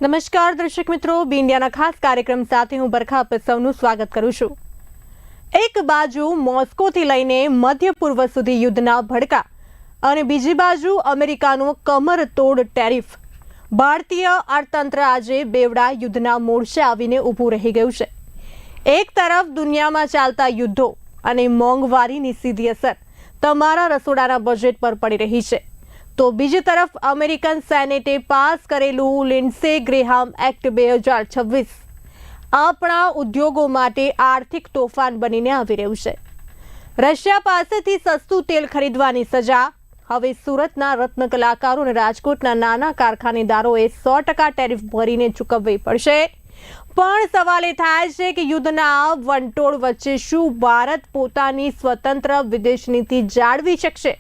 નમસ્કાર દર્શક મિત્રો, બી ઇન્ડિયાના ખાસ કાર્યક્રમ સાથે હું બરખા આપ સૌનું સ્વાગત કરું છું। એક બાજુ મોસ્કોથી લઈને મધ્ય પૂર્વ સુધી યુદ્ધના ભડકા અને બીજી બાજુ અમેરિકાનો કમર તોડ ટેરિફ। ભારતીય અર્થતંત્ર આજે બેવડા યુદ્ધના મોરચે આવીને ઊભું રહી ગયું છે। એક તરફ દુનિયામાં ચાલતા યુદ્ધો અને મોંઘવારીની સીધી અસર તમારા રસોડાના બજેટ પર પડી રહી છે, તો બીજી તરફ અમેરિકન સેનેટે પાસ કરેલું લિન્ડસે ગ્રેહામ એક્ટ 2026 આપણા ઉદ્યોગો માટે આર્થિક તોફાન બનીને આવી રહ્યું છે। રશિયા પાસેથી સસ્તું તેલ ખરીદવાની સજા હવે સુરતના રત્ન કલાકારો અને રાજકોટના નાના કારખાનેદારોએ 100% ટેરિફ ભરીને ચૂકવવી પડશે। પણ સવાલ એ થાય છે કે યુદ્ધના વંટોળ વચ્ચે શું ભારત પોતાની સ્વતંત્ર વિદેશ નીતિ જાળવી શકશે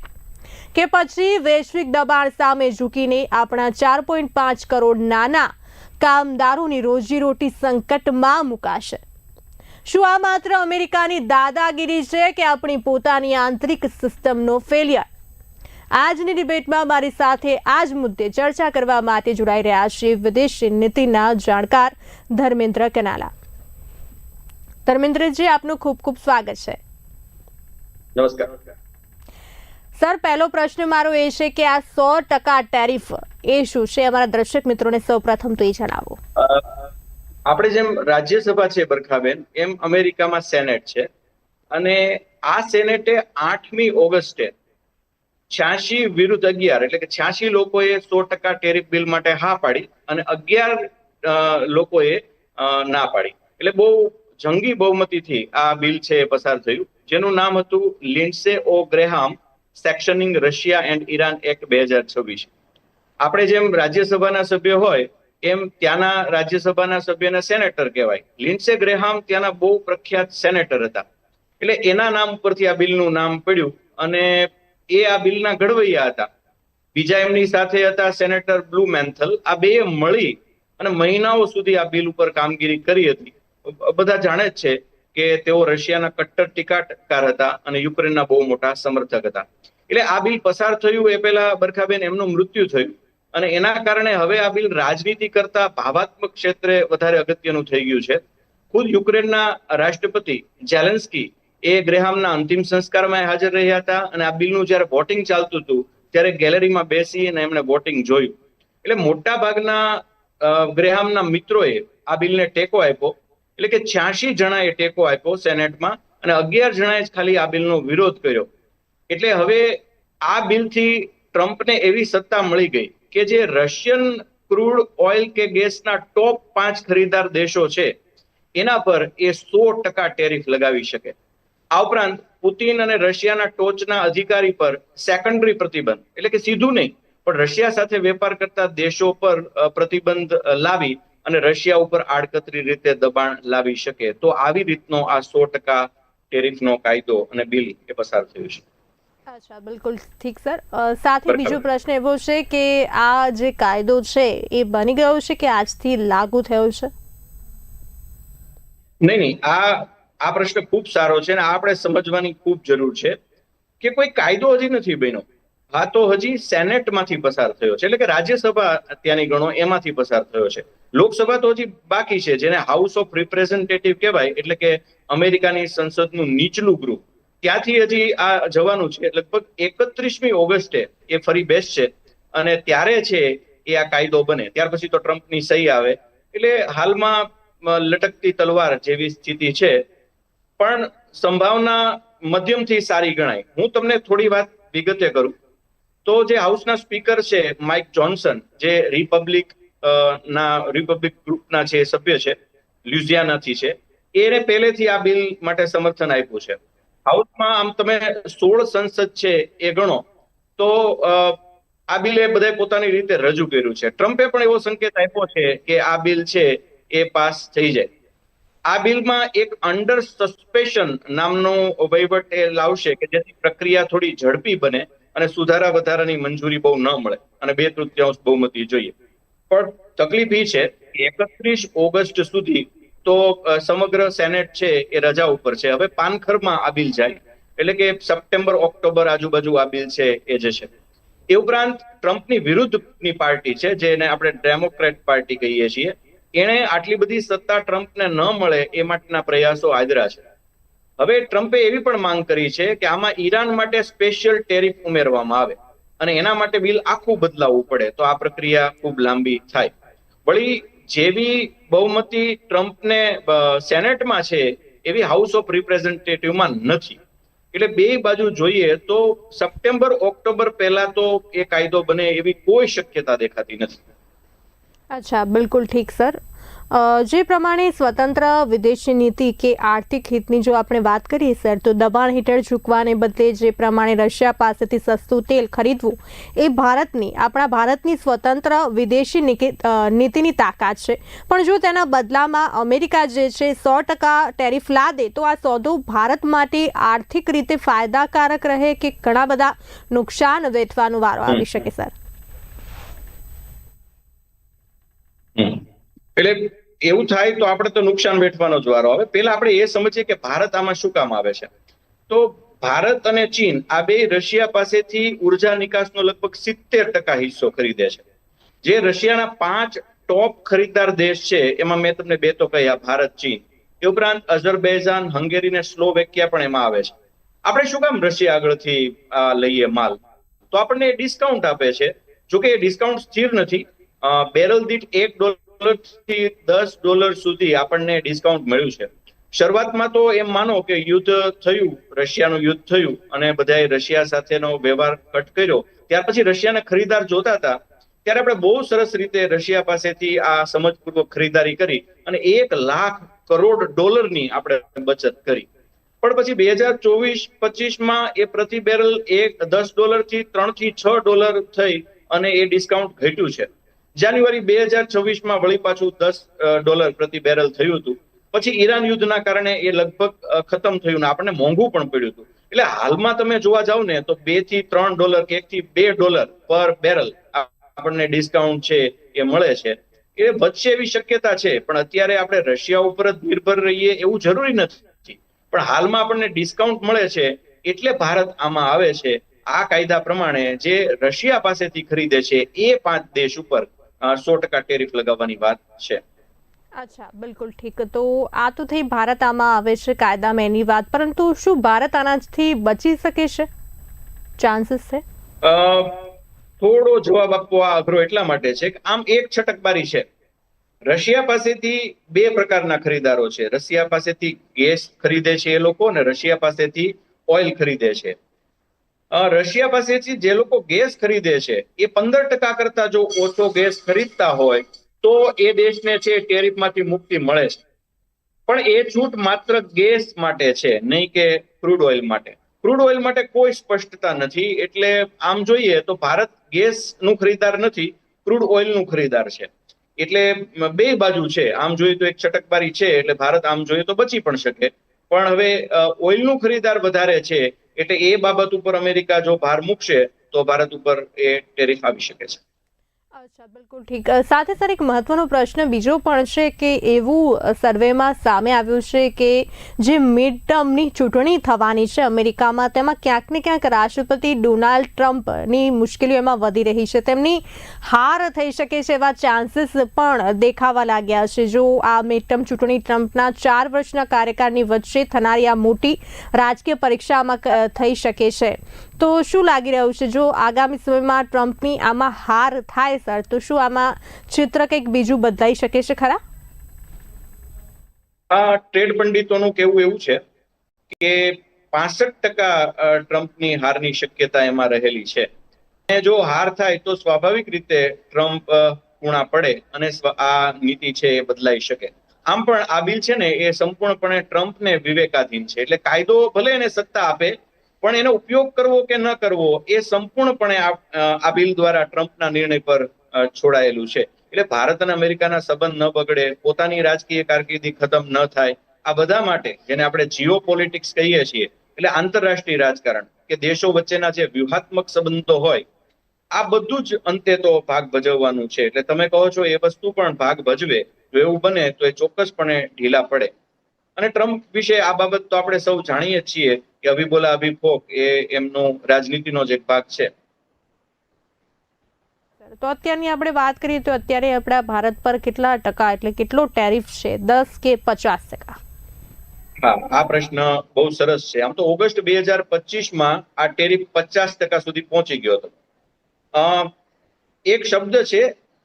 કે પછી વૈશ્વિક દબાણ સામે ઝૂકીને આપણા 4.5 કરોડ નાના કામદારોની રોજીરોટી સંકટમાં મુકાશે? શું આ માત્ર અમેરિકાની દાદાગીરી છે કે આપણી પોતાની આંતરિક સિસ્ટમનો ફેલિયર? આજની ડિબેટમાં મારી સાથે આ જ મુદ્દે ચર્ચા કરવા માટે જોડાઈ રહ્યા છે વિદેશ નીતિના જાણકાર ધર્મેન્દ્ર કનાલા। ધર્મેન્દ્રજી, આપનું ખૂબ ખૂબ સ્વાગત છે। નમસ્કાર સર, પહેલો પ્રશ્ન મારો એ છે કે આ 100% ટેરિફ એ શું છે? અમારા દર્શક મિત્રોને સૌપ્રથમ તો એ જણાવો। આપણે જેમ રાજ્યસભા છે બરખાબેન, એમ અમેરિકામાં સેનેટ છે અને આ સેનેટે 8મી ઓગસ્ટે 86 વિરુદ્ધ 11 એટલે કે 86 લોકોએ 100% ટેરિફ બિલ માટે હા પાડી અને 11 લોકોએ ના પાડી। એટલે બહુ જંગી બહુમતીથી આ બિલ છે એ પસાર થયું, જેનું નામ હતું Lindsey O Graham sanctioning Russia and Iran act 2026। આપણે જેમ રાજ્યસભાના સભ્ય હોય એમ ત્યાંના રાજ્યસભાના સભ્યને સેનેટર કહેવાય। લિન્ડસે ગ્રેહામ ત્યાંના બહુ પ્રખ્યાત સેનેટર હતા, એટલે એના નામ ઉપરથી આ બિલનું નામ પડ્યું અને એ આ બિલના ઘડવૈયા હતા। બીજા એમની સાથે હતા સેનેટર બ્લુમેન્થલ। આ બે મળી અને મહિનાઓ સુધી આ બિલ ઉપર કામગીરી કરી હતી। બધા જાણે જ છે કે તેઓ રશિયાના કટ્ટર ટીકાકાર હતા અને યુક્રેનના બહુ મોટા સમર્થક હતા। એટલે આ બિલ પસાર થયું એ પહેલા બરખાબેન એમનું મૃત્યુ થયું અને એના કારણે હવે આ બિલ રાજનીતિ કરતા ભાવાત્મક ક્ષેત્રે વધારે અગત્યનું થઈ ગયું છે। ખુદ યુક્રેનના રાષ્ટ્રપતિ ઝેલેન્સ્કી એ ગ્રેહામના અંતિમ સંસ્કારમાં હાજર રહ્યા હતા અને આ બિલનું જ્યારે વોટિંગ ચાલતું હતું ત્યારે ગેલેરીમાં બેસી અને એમણે વોટિંગ જોયું। એટલે મોટા ભાગના ગ્રેહામના મિત્રોએ આ બિલને ટેકો આપ્યો, એટલે કે 86 જણાએ ટેકો આપ્યો સેનેટમાં અને 11 જણાએ જ ખાલી આ બિલનો વિરોધ કર્યો। એટલે હવે આ બિલથી ટ્રમ્પને એવી સત્તા મળી ગઈ કે જે રશિયન ક્રૂડ ઓઇલ કે ગેસના ટોપ 5 ખરીદાર દેશો છે એના પર એ 100% ટેરિફ લગાવી શકે। આ ઉપરાંત પુતિન અને રશિયાના ટોચના અધિકારી પર સેકન્ડરી પ્રતિબંધ, એટલે કે સીધું નહીં પણ રશિયા સાથે વેપાર કરતા દેશો પર પ્રતિબંધ લાવી અને રશિયા ઉપર આડકતરી રીતે દબાણ લાવી શકે। તો આવી રીતનો આ 100% ટેરિફનો કાયદો અને બિલ એ પસાર થયું છે। અચ્છા, બિલકુલ ઠીક સર। સાથે બીજો પ્રશ્ન એવો છે કે આ જે કાયદો છે એ બની ગયો છે કે આજથી લાગુ થયો છે? નહીં, આ પ્રશ્ન ખૂબ સારો છે અને આપણે સમજવાની ખૂબ જરૂર છે કે કોઈ કાયદો હજી નથી બન્યો। હા, તો હજી સેનેટમાંથી પસાર થયો છે, એટલે કે રાજ્યસભા ત્યાંની ગણો એમાંથી પસાર થયો છે। લોકસભા તો હજી બાકી છે, જેને હાઉસ ઓફ રિપ્રેઝેન્ટેટિવ કહેવાય, એટલે કે અમેરિકાની સંસદનું નીચલું ગૃહ, ત્યાંથી હજી આ જવાનું છે। લગભગ 31મી ઓગસ્ટે એ ફરી બેસશે અને ત્યારે છે એ આ કાયદો બને। ત્યાર પછી તો ટ્રમ્પની સહી આવે। એટલે હાલમાં લટકતી તલવાર જેવી સ્થિતિ છે, પણ સંભાવના મધ્યમથી સારી ગણાય। હું તમને થોડી વાત વિગતે કરું તો જે હાઉસના સ્પીકર છે માઇક જોન્સન, જે રિપબ્લિક ગ્રુપના છે સભ્ય છે, લ્યુઝિયાનાથી છે, એને પહેલેથી આ બિલ માટે સમર્થન આપ્યું છે। હાઉસમાં આમ તમે 16 સંસદ છે એ ગણો તો આ બિલે બધાએ પોતાની રીતે રજૂ કર્યું છે। ટ્રમ્પે પણ એવો સંકેત આપ્યો છે કે આ બિલ છે એ પાસ થઈ જાય। આ બિલમાં એક અંડર સસ્પેશન નામનો વહીવટ એ લાવશે કે જેથી પ્રક્રિયા થોડી ઝડપી બને અને સુધારા વધારાની મંજૂરી બહુ ન મળે અને 2/3 બહુમતી જોઈએ। પણ તકલીફ એ છે કે 31 ઓગસ્ટ સુધી તો સમગ્ર સેનેટ છે એ રજા ઉપર છે। હવે પાનખરમાં આ બિલ જાય એટલે કે સપ્ટેમ્બર ઓક્ટોબર આજુબાજુ આ બિલ છે એ જશે। એ ઉપરાંત ટ્રમ્પની વિરુદ્ધની પાર્ટી છે, જેને આપણે ડેમોક્રેટ પાર્ટી કહીએ છીએ, એણે આટલી બધી સત્તા ટ્રમ્પને ન મળે એ માટેના પ્રયાસો આદર્યા છે. હવે ટ્રમ્પે એવી પણ માંગ કરી છે કે આમાં ઈરાન માટે સ્પેશિયલ ટેરિફ ઉમેરવામાં આવે અને એના માટે બિલ આખું બદલાવવું પડે, તો આ પ્રક્રિયા ખૂબ લાંબી થાય. વળી જેવી બહુમતી ટ્રમ્પને સેનેટમાં છે એવી હાઉસ ઓફ રિપ્રેઝેન્ટેટિવમાં નથી. એટલે બે બાજુ જોઈએ તો સપ્ટેમ્બર ઓક્ટોબર પહેલા તો એ કાયદો બને એવી કોઈ શક્યતા દેખાતી નથી. અચ્છા, બિલકુલ ઠીક સર. જે પ્રમાણે સ્વતંત્ર વિદેશી નીતિ કે આર્થિક હિતની જો આપણે વાત કરીએ સર, તો દબાણ હેઠળ ઝૂકવાને બદલે જે પ્રમાણે રશિયા પાસેથી સસ્તું તેલ ખરીદવું એ આપણા ભારતની સ્વતંત્ર વિદેશી નીતિની તાકાત છે. પણ જો તેના બદલામાં અમેરિકા જે છે 100% ટેરિફ લાદે તો આ સોદો ભારત માટે આર્થિક રીતે ફાયદાકારક રહે કે ઘણા બધા નુકસાન વેઠવાનો વારો આવી શકે સર? એટલે એવું થાય તો આપણે તો નુકસાન વેઠવાનો જ વારો આવે. પહેલા આપણે એ સમજીએ કે ભારત આમાં શું કામ આવે છે. તો ભારત અને ચીન આ બે રશિયા પાસેથી ઉર્જા નિકાસનો લગભગ 70% હિસ્સો ખરીદે છે. જે રશિયાના 5 ટોપ ખરીદદાર દેશ છે એમાં મેં તમને બે તો કહ્યા, ભારત, ચીન. એ ઉપરાંત અઝરબૈજાન, હંગેરી ને સ્લોવેકિયા પણ એમાં આવે છે. આપણે શું કામ રશિયા આગળથી લઈએ માલ? તો આપણને ડિસ્કાઉન્ટ આપે છે. જોકે એ ડિસ્કાઉન્ટ સ્થિર નથી. બેરલ દીઠ $1 થી $10 સુધી આપણને ડિસ્કાઉન્ટ મળ્યું છે. શરૂઆતમાં તો એમ માનો કે યુદ્ધ થયું, રશિયાનું યુદ્ધ થયું અને બધાએ રશિયા સાથેનો વ્યવહાર કટ કર્યો. ત્યાર પછી રશિયાના ખરીદાર જોતા હતા ત્યારે આપણે બહુ સરસ રીતે રશિયા પાસેથી આ સમજપૂર્વક ખરીદારી કરી અને $1 લાખ કરોડ આપણે બચત કરી. પણ પછી 2024-25માં એ પ્રતિ બેરલ $10 થી $3 થી $6 થઈ અને એ ડિસ્કાઉન્ટ ઘટ્યું છે. જાન્યુઆરી 2026માં વળી પાછું $10 પ્રતિ બેરલ થયું હતું. પછી ઈરાન યુદ્ધના કારણે એ લગભગ ખતમ થયું ને આપણને મોંઘું પણ પડ્યું હતું. એટલે હાલમાં તમે જોવા જાવ ને તો $2 થી $3 કે $1 થી $2 પર બેરલ આપણને ડિસ્કાઉન્ટ છે એ મળે છે. એ વધશે એવી શક્યતા છે, પણ અત્યારે આપણે રશિયા ઉપર જ નિર્ભર રહીએ એવું જરૂરી નથી. પણ હાલમાં આપણને ડિસ્કાઉન્ટ મળે છે એટલે ભારત આમાં આવે છે. આ કાયદા પ્રમાણે જે રશિયા પાસેથી ખરીદે છે એ 5 દેશ ઉપર 100% ટેરિફ લગાવવાની વાત છે. અચ્છા, બિલકુલ ઠીક. તો આ તો થઈ ભારત આમાં આવે છે કાયદામાં એની વાત, પરંતુ શું ભારત આનાથી બચી શકે છે? ચાન્સીસ છે? થોડો જવાબ આપવો આ અઘરો એટલા માટે છે કે આમ એક છટકબારી છે. રશિયા પાસેથી બે પ્રકારના ખરીદારો છે. રશિયા પાસેથી ગેસ ખરીદે છે એ લોકો, અને રશિયા પાસેથી ઓઇલ ખરીદે છે. રશિયા પાસેથી જે લોકો ગેસ ખરીદે છે એ 15% કરતા જો ઓછો ગેસ ખરીદતા હોય તો એ દેશને છે ટેરિફમાંથી મુક્તિ મળે છે. પણ એ છૂટ માત્ર ગેસ માટે છે, નહીં કે ક્રૂડ ઓઇલ માટે. ક્રૂડ ઓઇલ માટે કોઈ સ્પષ્ટતા નથી. એટલે આમ જોઈએ તો ભારત ગેસનું ખરીદાર નથી, ક્રૂડ ઓઇલનું ખરીદાર છે. એટલે બે બાજુ છે. આમ જોઈએ તો એક છટકબારી છે, એટલે ભારત આમ જોઈએ તો બચી પણ શકે. પણ હવે ઓઇલનું ખરીદાર વધારે છે એટલે એ બાબત ઉપર અમેરિકા જો ભાર મૂકશે તો ભારત ઉપર એ ટેરિફ આવી શકે છે. અચ્છા, બિલકુલ ઠીક. સાથે સર એક મહત્વનો પ્રશ્ન બીજો પણ છે કે એવું સર્વેમાં સામે આવ્યું છે કે જે મિડ ટર્મની ચૂંટણી થવાની છે અમેરિકામાં, તેમાં ક્યાંક ને ક્યાંક રાષ્ટ્રપતિ ડોનાલ્ડ ટ્રમ્પની મુશ્કેલીઓ એમાં વધી રહી છે. તેમની હાર થઈ શકે છે એવા ચાન્સીસ પણ દેખાવા લાગ્યા છે. જો આ મિડ ટર્મ ચૂંટણી ટ્રમ્પના 4 વર્ષના કાર્યકાળની વચ્ચે થનારી આ મોટી રાજકીય પરીક્ષામાં થઈ શકે છે, તો શું લાગી રહ્યું છે? જો આગામી સમયમાં ટ્રમ્પની આમાં હાર થાય સર, તો શું આમાં ચિત્ર કંઈક બીજું બદલાઈ શકે છે ખરા? આ ટ્રેડ પંડિતોનું કહેવું એવું છે કે 65% ટ્રમ્પની હારની શક્યતા એમાં રહેલી છે. અને જો હાર થાય તો સ્વાભાવિક રીતે ટ્રમ્પ કૂણા પડે અને આ નીતિ છે એ બદલાઈ શકે. આમ પણ આ બિલ છે ને એ સંપૂર્ણપણે ટ્રમ્પને વિવેકાધીન છે. એટલે કાયદો ભલે એને સત્તા આપે, પણ એનો ઉપયોગ કરવો કે ન કરવો એ સંપૂર્ણપણે આ બિલ દ્વારા ટ્રમ્પના નિર્ણય પર છોડાયેલું છે. એટલે ભારત અને અમેરિકાના સંબંધ ન બગડે, પોતાની રાજકીય કારકિર્દી ખતમ ન થાય, આ બધા માટે, જેને આપણે જીઓ પોલિટિક્સ કહીએ છીએ, એટલે આંતરરાષ્ટ્રીય રાજકારણ કે દેશો વચ્ચેના જે વ્યૂહાત્મક સંબંધો હોય, આ બધું જ અંતે તો ભાગ ભજવવાનું છે. એટલે તમે કહો છો એ વસ્તુ પણ ભાગ ભજવે. જો એવું બને તો એ ચોક્કસપણે ઢીલા પડે. અને ટ્રમ્પ વિશે આ બાબત તો આપણે સૌ જાણીએ છીએ કે અભિ બોલા અભિ ફોક એ એમનો રાજનીતિનો જ એક ભાગ છે. તો અત્યારની આપણે વાત કરીએ તો અત્યારે આપણા ભારત પર કેટલા ટકા એટલે કેટલો ટેરિફ છે, 10 કે 50%? હા, આ પ્રશ્ન બહુ સરસ છે. આમ તો ઓગસ્ટ 2025માં આ ટેરિફ 50% સુધી પહોંચી ગયો હતો. એક શબ્દ છે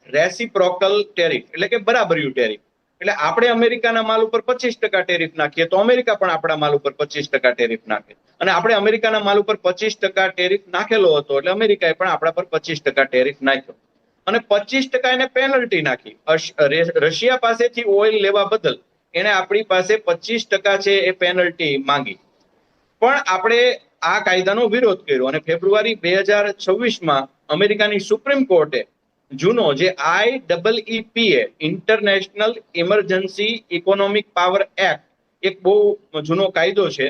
રેસિપ્રોકલ ટેરિફ, એટલે કે બરાબરીયું ટેરિફ. એટલે આપણે અમેરિકાના માલ ઉપર 25% ટેરિફ નાખીએ તો અમેરિકા પણ આપણા માલ ઉપર 25% ટેરિફ નાખે, અને આપણે અમેરિકાના માલ ઉપર 25% ટેરિફ નાખેલો હતો એટલે અમેરિકાએ પણ આપણા પર 25% ટેરિફ નાખ્યો, અને 25% એને પેનલ્ટી નાખી. રશિયા પાસેથી ઓઇલ લેવા બદલ એને આપણી પાસે 25% છે એ પેનલ્ટી માંગી. પણ આપણે આ કાયદાનો વિરોધ કર્યો અને ફેબ્રુઆરી 2026માં અમેરિકાની સુપ્રીમ કોર્ટે જૂનો જે IEEPA international emergency economic power act, એક બહુ જૂનો કાયદો છે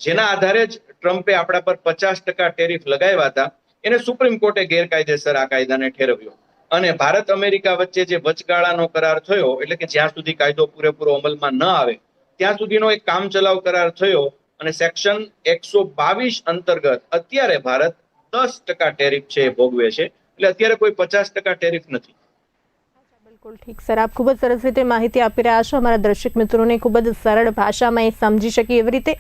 જેના આધારે જ ટ્રમ્પે આપણા પર 50% ટેરિફ લગાવ્યા હતા, એને સુપ્રીમ કોર્ટે ગેરકાયદેસર આ કાયદાને ઠેરવ્યો. અને ભારત અમેરિકા વચ્ચે જે વચગાળાનો કરાર થયો, એટલે કે જ્યાં સુધી કાયદો પૂરેપૂરો અમલમાં ન આવે ત્યાં સુધીનો એક કામચલાઉ કરાર થયો, અને સેક્શન 122 અંતર્ગત અત્યારે ભારત 10% ટેરિફ છે ભોગવે છે. એટલે અત્યારે કોઈ 50% ટેરિફ નથી. બિલકુલ ઠીક સર, આપ ખૂબ જ સરસ રીતે માહિતી આપી રહ્યા છો. અમારા દર્શક મિત્રોને ખૂબ જ સરળ ભાષામાં એ સમજી શકે એવી રીતે.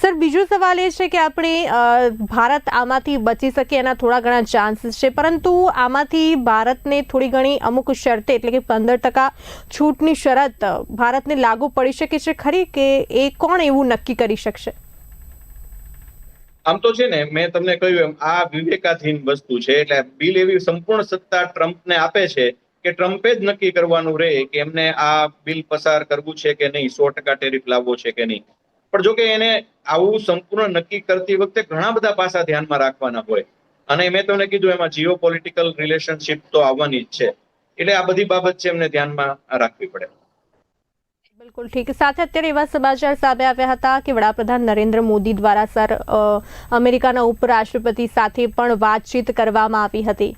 સર, બીજો સવાલ એ છે કે આપણે ભારત આમાંથી બચી શકે એના થોડા ઘણા ચાન્સીસ છે, પરંતુ આમાંથી ભારતને થોડી ઘણી અમુક શરતે એટલે કે 15% છૂટની શરત ભારતને લાગુ પડી શકે છે ખરી, કે એ કોણ એવું નક્કી કરી શકશે? આમ તો છે ને, મેં તમને કહ્યું એમ આ વિવેકાધીન વસ્તુ છે. એટલે બિલ એવી સંપૂર્ણ સત્તા ટ્રમ્પને આપે છે કે ટ્રમ્પે જ નક્કી કરવાનું રહે કે એમને આ બિલ પસાર કરવું છે કે નહીં, 100% ટેરિફ લાવવો છે કે નહીં. પણ જો કે એને આવું સંપૂર્ણ નક્કી કરતી વખતે ઘણા બધા પાસા ધ્યાનમાં રાખવાના હોય, અને મેં તમને કીધું એમાં જીઓ પોલિટિકલ રિલેશનશિપ તો આવવાની જ છે. એટલે આ બધી બાબત છે એમને ધ્યાનમાં રાખવી પડે. બિલકુલ ઠીક. સાથે અત્યારે એવા સમાચાર સામે આવ્યા હતા કે વડાપ્રધાન નરેન્દ્ર મોદી દ્વારા સર અમેરિકાના ઉપરાષ્ટ્રપતિ સાથે પણ વાતચીત કરવામાં આવી હતી.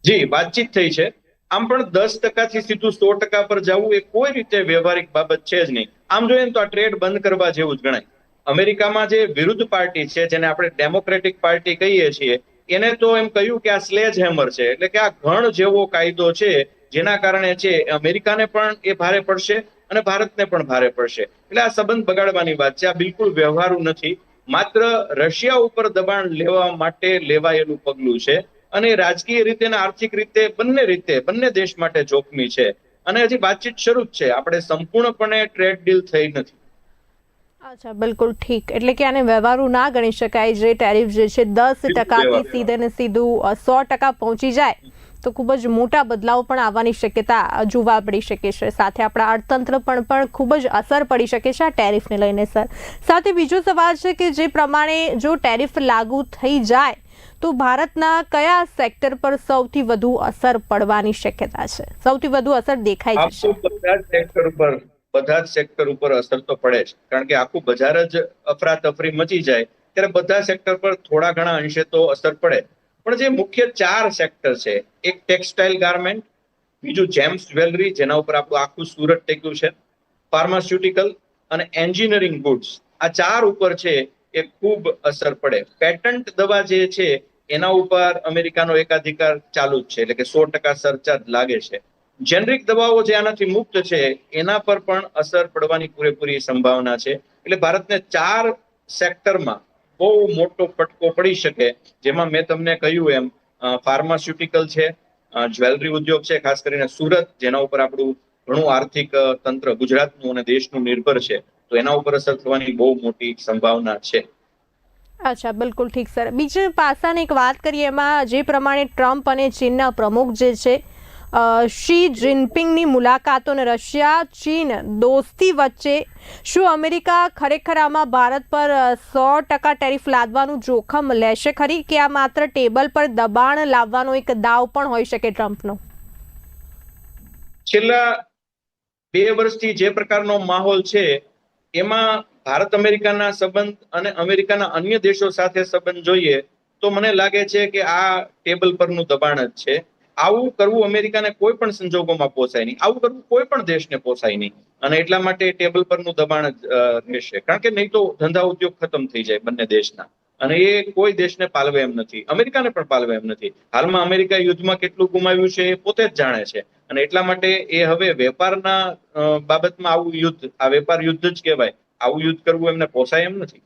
જી, વાતચીત થઈ છે. આમ પણ 10% થી સીધું 100% પર જવું એ કોઈ રીતે વ્યવહારિક બાબત છે જ નહીં. આમ જોઈએ તો આ ટ્રેડ બંધ કરવા જેવું જ ગણાય. અમેરિકામાં જે વિરુદ્ધ પાર્ટી છે, જેને આપણે ડેમોક્રેટિક પાર્ટી કહીએ છીએ, એને તો એમ કહ્યું કે આ સ્લેજ હેમર છે, એટલે કે આ ઘણ જેવો કાયદો છે, જેના કારણે છે અમેરિકાને પણ એ ભારે પડશે અને ભારતને પણ ભારે પડશે. એટલે આ સંબંધ બગાડવાની વાત છે. આ બિલકુલ વ્યવહારુ નથી. માત્ર રશિયા ઉપર દબાણ લેવા માટે લેવાયેલું પગલું છે, અને રાજકીય રીતે અને આર્થિક રીતે બંને દેશ માટે જોખમી છે. અને હજી વાતચીત શરૂ જ છે. આપણે સંપૂર્ણપણે ટ્રેડ ડીલ થઈ નથી. અચ્છા, બિલકુલ ઠીક. એટલે કે આને વ્યવહારુ ના ગણી શકાય. જે ટેરિફ જે છે 10% સીધે ને સીધું 100% પહોંચી જાય તો ખૂબ જ મોટા બદલાવ પણ આવવાની શક્યતા જોવા પડી શકે છે. સાથે આપણા અર્થતંત્ર પર પણ ખૂબ જ અસર પડી શકે છે આ ટેરિફને લઈને. સર, સાથે બીજો સવાલ છે કે જે પ્રમાણે જો ટેરિફ લાગુ થઈ જાય તો ભારતના કયા સેક્ટર પર સૌથી વધુ અસર પડવાની શક્યતા છે, સૌથી વધુ અસર દેખાય છે? બધા જ સેક્ટર ઉપર અસર તો પડે છે, કારણ કે આખું બજાર જ અફરાતફરી મચી જાય ત્યારે બધા સેક્ટર પર થોડા ઘણા અંશે તો અસર પડે. પણ જે મુખ્ય 4 સેક્ટર છે, એક ટેક્સટાઇલ ગાર્મેન્ટ, બીજું જેમ્સ જ્વેલરી, જેના ઉપર આપણું આખું સુરત ટેક્યું છે, ફાર્માસ્યુટિકલ અને એન્જિનિયરિંગ ગુડ્સ, આ 4 ઉપર છે એ ખૂબ અસર પડે. પેટન્ટ દવા જે છે એના ઉપર અમેરિકાનો એકાધિકાર ચાલુ જ છે, એટલે કે 100% સરચાર્જ લાગે છે. જેનરિક દવાઓ જે આનાથી મુક્ત છે એના પર પણ અસર પડવાની પૂરેપૂરી સંભાવના છે. એટલે ભારતને 4 સેક્ટરમાં બહુ મોટો ફટકો પડી શકે, જેમાં મેં તમને કહ્યું એમ ફાર્માસ્યુટિકલ છે, જ્વેલરી ઉદ્યોગ છે, ખાસ કરીને સુરત, જેના ઉપર આપણું ઘણું આર્થિક તંત્ર ગુજરાતનું અને દેશનું નિર્ભર છે, તો એના ઉપર અસર થવાની બહુ મોટી સંભાવના છે. અચ્છા, બિલકુલ ઠીક સર. બીજા પાસાની એક વાત કરીએ, એમાં જે પ્રમાણે ટ્રમ્પ અને ચીનના પ્રમુખ જે છે શી જિનપિંગની મુલાકાતો અને રશિયા ચીન દોસ્તી વચ્ચે શું અમેરિકા ખરેખર આમાં ભારત પર 100% ટેરિફ લાદવાનું જોખમ લેશે ખરી, કે આ માત્ર ટેબલ પર દબાણ લાવવાનો એક દાવ પણ હોઈ શકે ટ્રમ્પનો? છેલ્લા 2 વર્ષથી જે પ્રકારનો માહોલ છે એમાં ભારત અમેરિકાના સંબંધ અને અમેરિકાના અન્ય દેશો સાથે સંબંધ જોઈએ તો મને લાગે છે કે આ ટેબલ પરનું દબાણ જ છે. આવું કરવું અમેરિકાને કોઈ પણ સંજોગોમાં પોસાય નહીં, આવું કરવું કોઈ પણ દેશને પોસાય નહીં, અને એટલા માટે ટેબલ પરનું દબાણ જ રહેશે. કારણ કે નહીં તો ધંધા ઉદ્યોગ ખતમ થઈ જાય બંને દેશના. અને એ કોઈ દેશને પાલવે એમ નથી, અમેરિકાને પણ પાલવે એમ નથી. હાલમાં અમેરિકા યુદ્ધમાં કેટલું ગુમાવ્યું છે એ પોતે જ જાણે છે, અને એટલા માટે એ હવે વેપારના બાબતમાં આવું યુદ્ધ, આ વેપાર યુદ્ધ જ કહેવાય, આવું યુદ્ધ કરવું એમને પોસાય એમ નથી.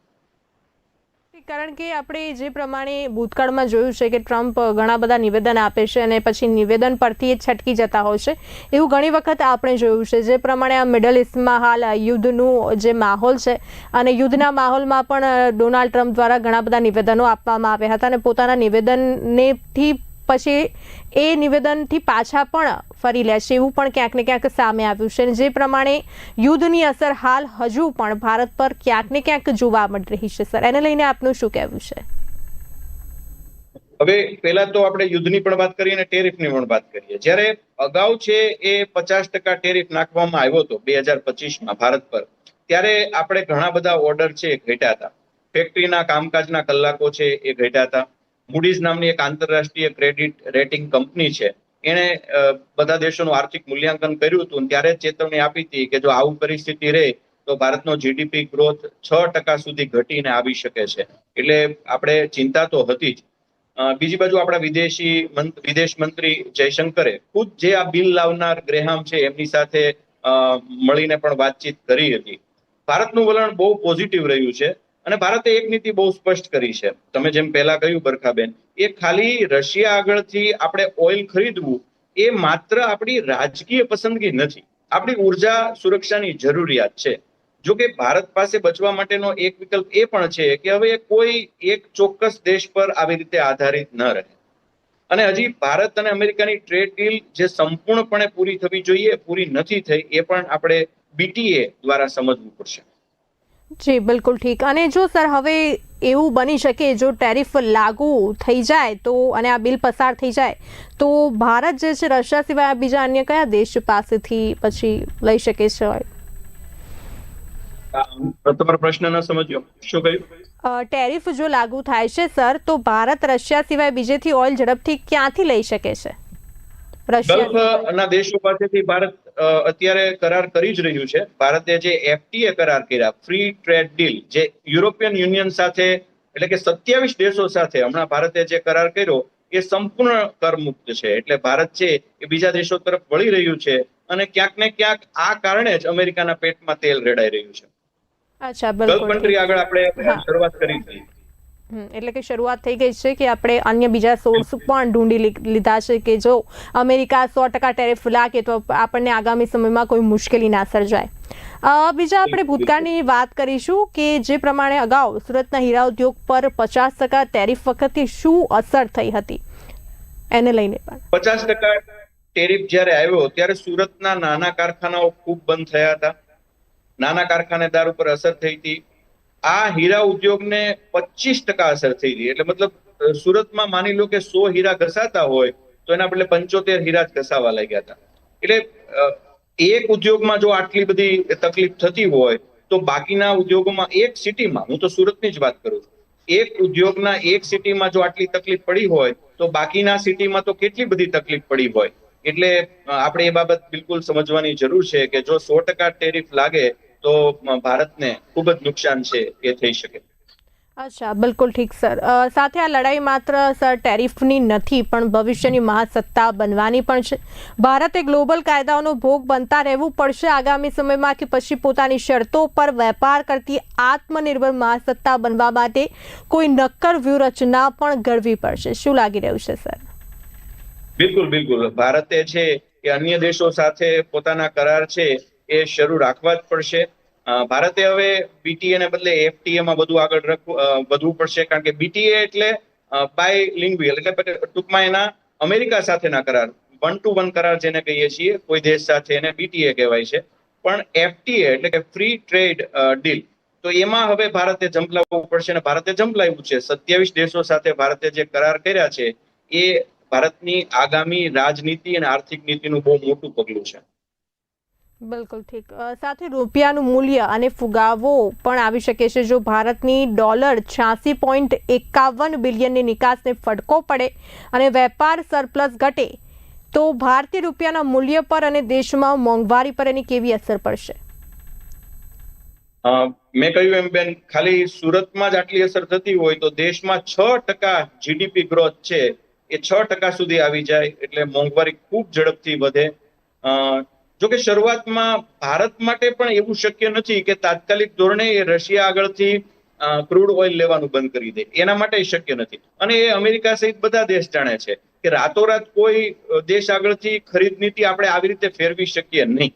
કારણ કે આપણે જે પ્રમાણે ભૂતકાળમાં જોયું છે કે ટ્રમ્પ ઘણા બધા નિવેદન આપે છે અને પછી નિવેદન પરથી છટકી જતા હોય છે, એવું ઘણી વખત આપણે જોયું છે. જે પ્રમાણે આ મિડલ ઇસ્ટમાં હાલ યુદ્ધનું જે માહોલ છે, અને યુદ્ધના માહોલમાં પણ ડોનાલ્ડ ટ્રમ્પ દ્વારા ઘણા બધા નિવેદનો આપવામાં આવ્યા હતા, અને પોતાના નિવેદનથી પછી એ નિવેદનથી પાછા પણ ફરી લે છે, એવું પણ ક્યાંક ને ક્યાંક સામે આવ્યું છે. જે પ્રમાણે યુદ્ધની અસર હાલ હજુ પણ ભારત પર ક્યાંક ને ક્યાંક જોવા મળી રહી છે. સર, એને લઈને આપનું શું કહેવું છે? હવે પહેલા તો આપણે યુદ્ધની પણ વાત કરીએ અને ટેરિફની પણ વાત કરીએ. જ્યારે અગાઉ છે એ 50% ટેરિફ નાખવામાં આવ્યો હતો 2025માં ભારત પર, ત્યારે આપણે ઘણા બધા ઓર્ડર છે એ ઘટ્યા હતા. ફેક્ટરીના કામકાજના કલાકો છે એ ઘટ્યા હતા. મૂડીઝ નામની એક આંતરરાષ્ટ્રીય ક્રેડિટ રેટિંગ કંપની છે, એણે બધા દેશોનું આર્થિક મૂલ્યાંકન કર્યું હતું, ત્યારે ચેતવણી આપી હતી કે જો આવું પરિસ્થિતિ રહે તો ભારતનો જીડીપી ગ્રોથ 6% સુધી ઘટીને આવી શકે છે. એટલે આપણે ચિંતા તો હતી જ. બીજી બાજુ આપણા વિદેશ મંત્રી જયશંકરે ખુદ જે આ બિલ લાવનાર ગ્રેહામ છે એમની સાથે મળીને પણ વાતચીત કરી હતી. ભારતનું વલણ બહુ પોઝિટિવ રહ્યું છે, અને ભારતે એક નીતિ બહુ સ્પષ્ટ કરી છે. તમે જેમ પહેલા કહ્યું બરખાબેન, એ ખાલી રશિયા આગળથી આપણે ઓઇલ ખરીદવું એ માત્ર આપણી રાજકીય પસંદગી નથી, આપણી ઉર્જા સુરક્ષાની જરૂરિયાત છે. જો કે ભારત પાસે બચવા માટેનો એક વિકલ્પ એ પણ છે કે હવે કોઈ એક ચોક્કસ દેશ પર આવી રીતે આધારિત ન રહે. અને હજી ભારત અને અમેરિકાની ટ્રેડ ડીલ જે સંપૂર્ણપણે પૂરી થવી જોઈએ, પૂરી નથી થઈ, એ પણ આપણે BTA દ્વારા સમજવું પડશે. જી બિલકુલ ઠીક. અને જો સર હવે એવું બની શકે જો ટેરિફ લાગુ થઈ જાય તો, અને આ બિલ પસાર થઈ જાય તો ભારત જે છે રશિયા સિવાય બીજા અન્ય કયા દેશ પાસેથી પછી લઈ શકે છે? તમારો પ્રશ્ન ન સમજ્યો, શું કહ્યું? ટેરિફ જો લાગુ થાય છે સર, તો ભારત રશિયા સિવાય બીજેથી ઓઇલ ઝડપથી ક્યાંથી લઈ શકે છે? ગલ્ફના દેશો પાસેથી ભારત અત્યારે કરાર કરી જ રહ્યું છે. ભારતે જે FTA કરાર કર્યા, ફ્રી ટ્રેડ ડીલ, જે યુરોપિયન યુનિયન સાથે, એટલે કે 27 દેશો સાથે હમણાં ભારતે જે કરાર કર્યો એ સંપૂર્ણ કરમુક્ત છે. એટલે ભારત છે એ બીજા દેશો તરફ વળી રહ્યું છે, અને ક્યાંક ને ક્યાંક આ કારણે જ અમેરિકાના પેટમાં તેલ રેડાઈ રહ્યું છે. અચ્છા, ગલ્ફ કન્ટ્રી આગળ આપણે શરૂઆત કરી હતી. એટલે કે શરૂઆત થઈ ગઈ છે કે આપણે અન્ય બીજા સોર્સ પણ ઢૂંઢી લીધા છે કે જો અમેરિકા 100% ટેરિફ લાગે તો આપણને આગામી સમયમાં કોઈ મુશ્કેલી ના સર્જાય. બીજા આપણે ભૂતકાળની વાત કરીશું કે જે પ્રમાણે અગાઉ સુરતના હીરા ઉદ્યોગ પર 50% ટેરિફ વખતે શું અસર થઈ હતી, એને લઈને પણ 50% ટેરિફ જ્યારે આવ્યો ત્યારે સુરતના નાના કારખાનાઓ ખૂબ બંધ થયા હતા, નાના કારખાનેદાર ઉપર અસર થઈ હતી. આ હીરા ઉદ્યોગને 25% અસર થઈ હતી. એટલે મતલબ સુરતમાં માની લો કે 100 હીરા ઘસાતા હોય તો એના બદલે 75 હીરા જ ઘસાવા લાગ્યા હતા. એટલે એક ઉદ્યોગમાં જો આટલી બધી તકલીફ થતી હોય તો બાકીના ઉદ્યોગોમાં, એક સિટીમાં, હું તો સુરતની જ વાત કરું છું, એક ઉદ્યોગના એક સિટીમાં જો આટલી તકલીફ પડી હોય તો બાકીના સિટીમાં તો કેટલી બધી તકલીફ પડી હોય. એટલે આપણે એ બાબત બિલકુલ સમજવાની જરૂર છે કે જો 100% ટેરિફ લાગે તો ભારતને ખૂબ જ નુકસાન છે એ થઈ શકે. અચ્છા, બિલકુલ ઠીક સર. સાથે આ લડાઈ માત્ર સર ટેરિફની નથી પણ ભવિષ્યની મહાસત્તા બનવાની પણ છે. ભારતે ગ્લોબલ કાયદાઓનો ભોગ બનતા રહેવું પડશે આગામી સમયમાં, કે પછી પોતાની શરતો પર વેપાર કરતી આત્મનિર્ભર મહાસત્તા બનવા માટે કોઈ નક્કર વ્યૂહરચના પણ ઘડવી પડશે? શું લાગી રહ્યું છે સર? બિલકુલ. ભારતે છે એ અન્ય દેશો સાથે પોતાના કરાર છે એ શરૂ રાખવા જ પડશે. ભારતે હવે BTA ને બદલે FTA માં બધું આગળ વધવું પડશે, કારણ કે BTA એટલે બાયલિંગ્યુઅલ, એટલે ટૂંકમાં એના અમેરિકા સાથેના કરાર, 1 to 1 કરાર જેને કહીએ છીએ કોઈ દેશ સાથે, એને BTA કહેવાય છે. પણ FTA એટલે કે ફ્રી ટ્રેડ ડીલ, તો એમાં હવે ભારતે ઝંપલાવવું પડશે, અને ભારતે ઝંપલાવ્યું છે. 27 દેશો સાથે ભારતે જે કરાર કર્યા છે એ ભારતની આગામી રાજનીતિ અને આર્થિક નીતિનું બહુ મોટું પગલું છે. બિલકુલ ઠીક. સાથે રૂપિયાનું મૂલ્ય અને ફુગાવો પણ આવી શકે છે જો ભારતની $86.51 બિલિયનની નિકાસને ફટકો પડે અને વેપાર સરપ્લસ ઘટે તો ભારતીય રૂપિયાના મૂલ્ય પર અને દેશમાં મોંઘવારી પર એની કેવી અસર પડશે? મેં કહ્યું એમ બેન, ખાલી સુરતમાં જ આટલી અસર થતી હોય તો દેશમાં 6% જીડીપી ગ્રોથ છે એ 6% સુધી આવી જાય એટલે મોંઘવારી ખૂબ ઝડપથી વધે. જો કે શરૂઆતમાં ભારત માટે પણ એવું શક્ય નથી કે તાત્કાલિક ધોરણે એ રશિયા આગળથી ક્રૂડ ઓઇલ લેવાનું બંધ કરી દે. એના માટે શક્ય નથી, અને એ અમેરિકા સહિત બધા દેશ જાણે છે કે રાતોરાત કોઈ દેશ આગળથી ખરીદ નીતિ આપણે આવી રીતે ફેરવી શકીએ નહીં,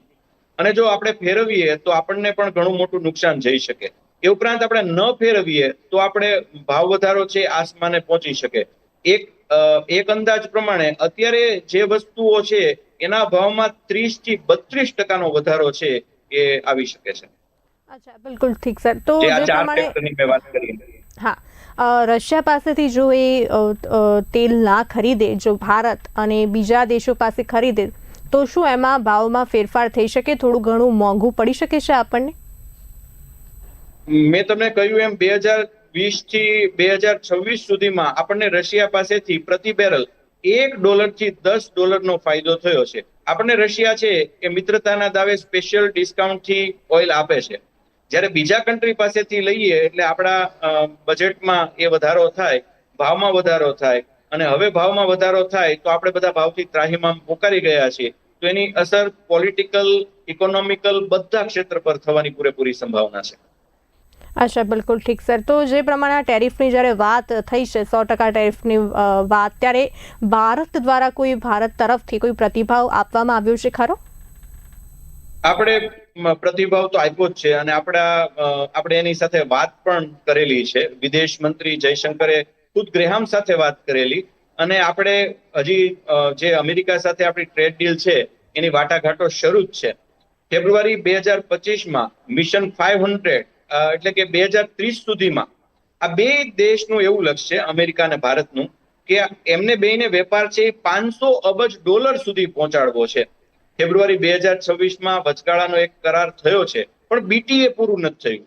અને જો આપણે ફેરવીએ તો આપણને પણ ઘણું મોટું નુકસાન જઈ શકે. એ ઉપરાંત આપણે ન ફેરવીએ તો આપણે ભાવ વધારો છે આસમાને પહોંચી શકે. એક અંદાજ પ્રમાણે અત્યારે જે વસ્તુઓ છે એના ભાવમાં 30 થી 32% વધારો છે એ આવી શકે છે. અચ્છા, બિલકુલ ઠીક સર. તો જે આ જે 4 પ્રમાણે ફેક્ટરની મેં વાત કરી. હા, રશિયા પાસેથી જો એ તેલ ના ખરીદે, જો ભારત અને બીજા દેશો પાસે ખરીદે, તો શું એમાં ભાવમાં ફેરફાર થઈ શકે? થોડું ઘણું મોંઘું પડી શકે છે આપણને? મેં તમને કહ્યું એમ 2020 થી 2026 સુધીમાં આપણને રશિયા પાસેથી પ્રતિ બેરલ $1 થી $10 ફાયદો થયો છે. આપણને રશિયા છે એ મિત્રતાના દાવે સ્પેશિયલ ડિસ્કાઉન્ટથી ઓઇલ આપે છે. જ્યારે બીજા કન્ટ્રી પાસેથી લઈએ એટલે આપણા બજેટમાં એ વધારો થાય, ભાવમાં વધારો થાય, અને હવે ભાવમાં વધારો થાય તો આપણે બધા ભાવથી ત્રાહિમામ પોકારી ગયા છીએ. તો એની અસર પોલિટિકલ, ઇકોનોમિકલ બધા ક્ષેત્ર પર થવાની પૂરેપૂરી સંભાવના છે. અચ્છા, બિલકુલ ઠીક સર. તો જે પ્રમાણે ટેરિફની જ્યારે વાત થઈ છે, 100% ટેરિફની વાત, ત્યારે ભારત દ્વારા ભારત તરફથી કોઈ પ્રતિભાવ આપવામાં આવ્યો છે ખરો? આપણે પ્રતિભાવ તો આપ્યો જ છે, અને આપણે એની સાથે વાત પણ કરેલી છે. વિદેશ મંત્રી જયશંકરે ખુદ ગ્રેહામ સાથે વાત કરેલી, અને આપણે હજી જે અમેરિકા સાથે આપણી ટ્રેડ ડીલ છે એની વાટાઘાટો શરૂ જ છે. ફેબ્રુઆરી 2025માં મિશન 500 એટલે કે 2030 સુધીમાં આ બે દેશનું એવું લક્ષ્ય છે, અમેરિકા અને ભારતનું, કે એમને બેને વેપાર છે $500 અબજ સુધી પહોંચાડવો છે. ફેબ્રુઆરી 2026માં વચગાળાનો એક કરાર થયો છે, પણ બીટીએ પૂરું નથી થયું.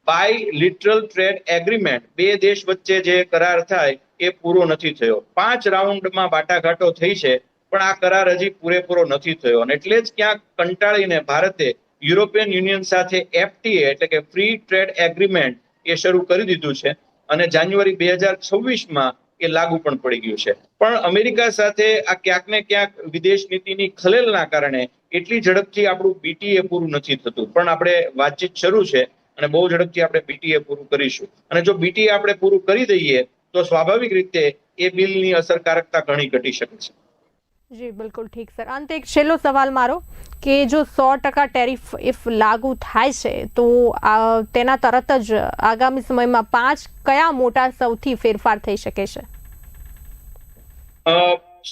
બાયલિટરલ ટ્રેડ એગ્રીમેન્ટ, બે દેશ વચ્ચે જે કરાર થાય એ પૂરો નથી થયો. 5 રાઉન્ડમાં વાટાઘાટો થઈ છે, પણ આ કરાર હજી પૂરેપૂરો નથી થયો, અને એટલે જ ક્યાંક કંટાળીને ભારતે યુરોપિયન યુનિયન સાથે એફટીએ એટલે કે ફ્રી ટ્રેડ એગ્રીમેન્ટ એ શરૂ કરી દીધું છે, અને જાન્યુઆરી 2026માં એ લાગુ પણ પડી ગયું છે. પણ અમેરિકા સાથે આ ક્યાંક ને ક્યાંક વિદેશ નીતિની ખલેલના કારણે એટલી ઝડપથી આપણું બીટીએ પૂરું નથી થતું. પણ આપણે વાતચીત શરૂ છે, અને બહુ ઝડપથી આપણે બીટીએ પૂરું કરીશું. અને જો બીટીએ આપણે પૂરું કરી દઈએ તો સ્વાભાવિક રીતે એ બિલની અસરકારકતા ઘણી ઘટી શકે છે. જી બિલકુલ ઠીક સર. અંતે એક છેલ્લો સવાલ મારો, કે જો 100% ટેરિફ ઇફ લાગુ થાય છે તો તેના તરત જ આગામી સમયમાં 5 કયા મોટા સૌથી ફેરફાર થઈ શકે છે?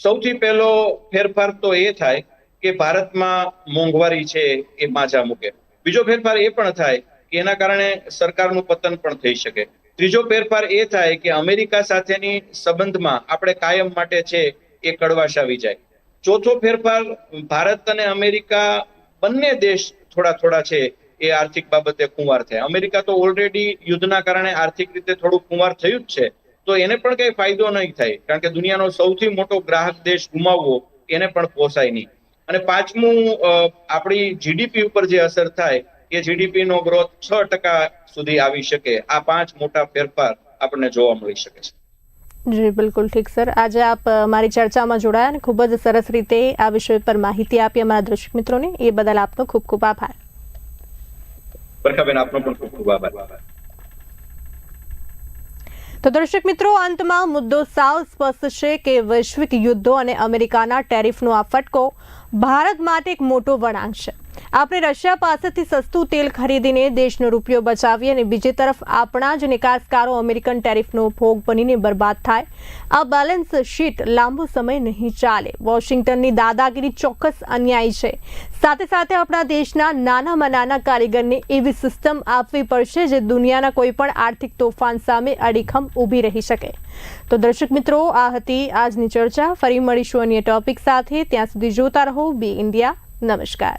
સૌથી પહેલો ફેરફાર તો એ થાય કે ભારતમાં મોંઘવારી છે એ માજા મૂકે. બીજો ફેરફાર એ પણ થાય કે એના કારણે સરકારનું પતન પણ થઈ શકે. ત્રીજો ફેરફાર એ થાય કે અમેરિકા સાથેની સંબંધમાં આપણે કાયમ માટે છે એ કડવાશ આવી જાય. ચોથો ફેરફાર, ભારત અને અમેરિકા બંને દેશ થોડા છે એ આર્થિક બાબતે ખુંવાર થાય. અમેરિકા તો ઓલરેડી યુદ્ધના કારણે આર્થિક રીતે થોડું ખુંવાર થયું જ છે, તો એને પણ કઈ ફાયદો નહીં થાય, કારણ કે દુનિયાનો સૌથી મોટો ગ્રાહક દેશ ગુમાવવો એને પણ પોસાય નહીં. અને પાંચમું, આપણી જીડીપી ઉપર જે અસર થાય એ જીડીપી નો ગ્રોથ 6% સુધી આવી શકે. આ 5 મોટા ફેરફાર આપણને જોવા મળી શકે છે. જી બિલકુલ ઠીક સર. આજે આપ મારી ચર્ચામાં જોડાયા અને ખૂબ જ સરસ રીતે આ વિષય પર માહિતી આપી અમારા દર્શક મિત્રોને, એ બદલ આપનો ખૂબ ખૂબ આભાર. બરખાબેન, આપનો પણ ખૂબ ખૂબ આભાર. તો દર્શક મિત્રો, અંતમાં મુદ્દો સાવ સ્પષ્ટ છે કે વૈશ્વિક યુદ્ધો અને અમેરિકાના ટેરિફનો આ ફટકો ભારત માટે એક મોટો વળાંક છે. આપણે રશિયા પાસેથી સસ્તું તેલ ખરીદીને દેશનો રૂપિયો બચાવીએ, અને બીજી તરફ આપણા જ નિકાસકારો અમેરિકન ટેરિફનો ભોગ બનીને બરબાદ થાય. આ બેલેન્સ શીટ લાંબો સમય નહીં ચાલે. વોશિંગ્ટનની દાદાગીરી ચોક્કસ અન્યાયી છે. સાથે સાથે આપણા દેશના નાનામાં નાના કારીગરને એવી સિસ્ટમ આપવી પડશે જે દુનિયાના કોઈ પણ આર્થિક તોફાન સામે અડીખમ ઊભી રહી શકે. તો દર્શક મિત્રો, આ હતી આજની ચર્ચા. ફરી મળીશું અન્ય ટોપિક સાથે. ત્યાં સુધી જોતા રહો બી ઇન્ડિયા. નમસ્કાર.